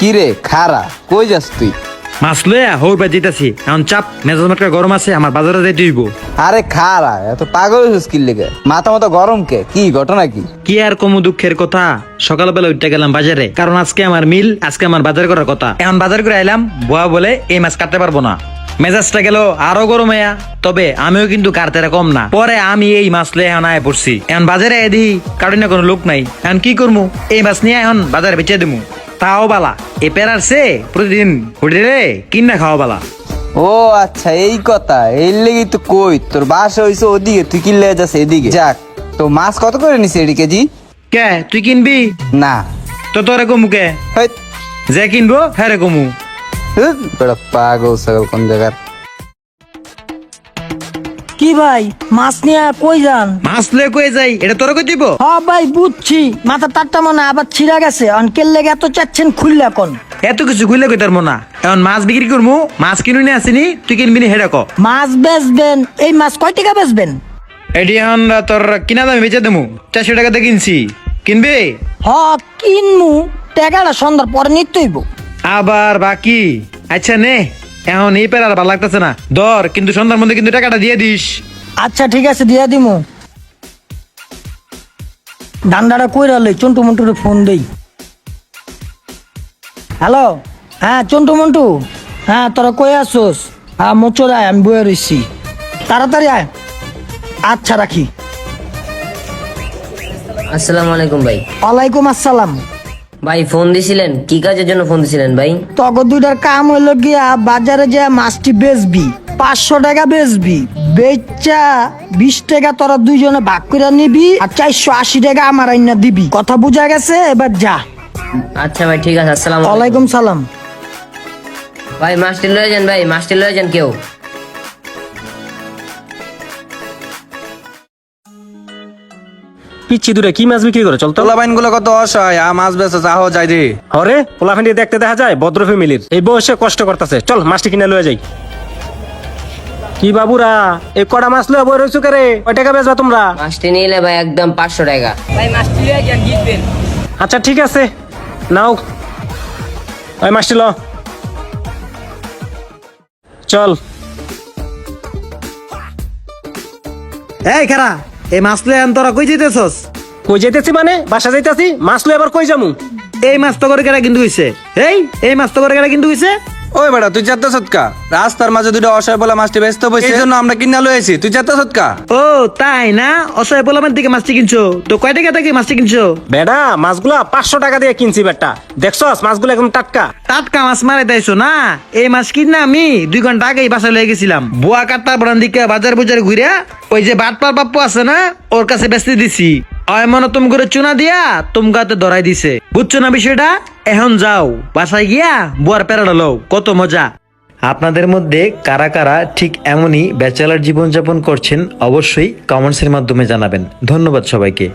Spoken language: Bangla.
কি রে খারা, কই যাস তুই? মাছ লইয়া হইবা যেতেছি এখন চাপ মেজাজ মাটকা গরম আছে আমার বাজারে যাইতে হইব। আরে খারা, এত পাগল হইছিস কি লেগে? মাথা মতো গরম কে? কি ঘটনা কি? কি আর কমু দুঃখের কথা, সকালবেলা উঠতে গেলাম বাজারে, কারণ আজকে আমার মিল, আজকে আমার বাজার করার কথা। এখন বাজার করে আইলাম, বুয়া বলে এই মাছ কাটতে পারবো না। মেজাজটা গেল আরো গরম হইয়া, তবে আমিও কিন্তু কাটতে কম না। পরে আমি এই মাছ লয়ে এখন আয় পড়ছি। এখন বাজারে এদি কারণ না কোনো লোক নাই, এখন কি করবো? এই মাছ নিয়ে এখন বাজারে বেচে দেবো। তাও বালা এ পেরারছে প্রতিদিন হোটেলে কিনা খাওয়া বালা। ও আচ্ছা, এই কথা। এই লেগে তো কই তোর বাসা হইছে ওদিকে, তুই কি লেগে যাস এদিকে? যাক, তো মাছ কত করে নিছে এডি কেজি? কে তুই কিনবি? না। তো তোরে কমু কে? হেৎ, যে কিনবো হ্যাঁ রে কমু। হেৎ, বেটা পাগল ছাগল কোন জায়গার। কি ভাই, মাছ নিয়ে কই যান? মাছ লয়ে কয়ে যাই, এটা তোরা কই দিব? হ ভাই বুঝছি, মাথা টাট্টা মনে আবার ছিঁড়া গেছে। অনকের লেগে এত চাচ্ছেন খুললা কোন? এত কিছু কইলে কই তার মনা। এখন মাছ বিক্রি করবো, মাছ কিনুনি নিয়ে আসিনি, তুই কিনবি নি হেডা ক। মাছ বেচবেন? এই মাছ কয় টাকা বেচবেন? এটি এখন তোর কিনা দামে বেচে দেবো, 400 টাকাতে কিনছি, কিনবি? হ কিনমু, টাকাটা সন্ধ্যার পরে নিতে হইব। আবার বাকি? আচ্ছা নে, এখন এই পের আর ভালো লাগতেছে না, ধর কিন্তু সন্ধ্যার মধ্যে কিন্তু টাকাটা দিয়ে দিস। আচ্ছা ঠিক আছে, দিয়া দিমু। ডান্ডাটা কইরা লই, চন্টু মন্টুরে ফোন দেই। হ্যালো, হ্যাঁ চন্টু মন্টু, হ্যাঁ তোরা কই আসছোস? হ্যাঁ মোচর আয়, আমি বয়ে রইছি, তাড়াতাড়ি আয়। আচ্ছা রাখি। আসসালামু আলাইকুম ভাই। ওয়ালাইকুম আসসালাম। ভাই ফোন দিছিলেন, কি কাজের জন্য ফোন দিছিলেন ভাই? তগর দুইটার কাম হইলো গিয়া বাজারে যে মাছটি বেচবি, 500 টাকা বেচবি, বেচা 20 টাকা তোরা দুইজনে ভাগ করে নিবি, আর 480 টাকা আমার আইনা দিবি। কথা বুঝা গেছে? এবার যা। আচ্ছা ভাই ঠিক আছে, আসসালামু আলাইকুম। ওয়ালাইকুম সালাম। ভাই মাছটি লয়ে যান, ভাই মাছটি লয়ে যান কেউ। পিচ্ছি দূরে কি মাছ বিক্রি করে? চলতো পোলাপাইন গুলো কত অসহায়, মাছ বেচে চাহ যাই রে। হরে পোলাফান্ডি দেখতে দেখা যায় ভদ্র ফ্যামিলির, এই বয়সে কষ্ট করতেছে। চল মাছটি কিনে লয়ে যাই। কি বাবুরা, এই কড়া মাছ লয়ে বই রইছো করে? কয় টাকা বেচবা তোমরা? মাছটি নিলে ভাই একদম 500 টাকা। আচ্ছা ঠিক আছে, নাও ওই মাছটি ল। চল। এই খারা, এই মাছ লয়ে এখন তোরা কই যেতেছস? কই যাইতেছি মানে? বাসা যাইতেছি। মাছ লয়ে আবার কই যামু? এই মাছ তো করে কেনা কিন্তু হইছে। এই মাছ তো করে কেনা কিন্তু হইছে। ওই বেটা, তুই চারটা সৎকা রাস্তার মাঝে দুটো অসহায় বলে মাছটি বেচতে বসে, এই জন্য আমরা কিনা লয়েছি। তুই চারটা সৎকা। ও তাই না? অসহায় পোলামের দিকে মাছটি কিনছো, তো কয় টাকা থেকে মাছটি কিনছো? বেডা মাছগুলা 500 টাকা দিয়ে কিনছি বেটা। দেখছস মাছগুলো একদম টাটকা। টাটকা মাছ মারে তাইছো না? এই মাছ কিনা আমি 2 ঘন্টা আগেই বাসায় লয়ে গেছিলাম। বুয়া কাটতার বরান দিকে বাজার বুজার ঘুরিয়া ওই যে বাটপার বাপ্পু আছে না, ওর কাছে বেচতে দিছি। হয় মনে তুমি করে চুনা দিয়া তুমি গাতে ধরাই দিছে। বুঝছো না বিষয়টা? এখন যাও বাসায় গিয়া বুয়ার প্যারাডা লও, কত মজা। আপনাদের মধ্যে কারা কারা ঠিক এমনই ব্যাচেলার জীবনযাপন করছেন অবশ্যই কমেন্টসের মাধ্যমে জানাবেন। ধন্যবাদ সবাইকে।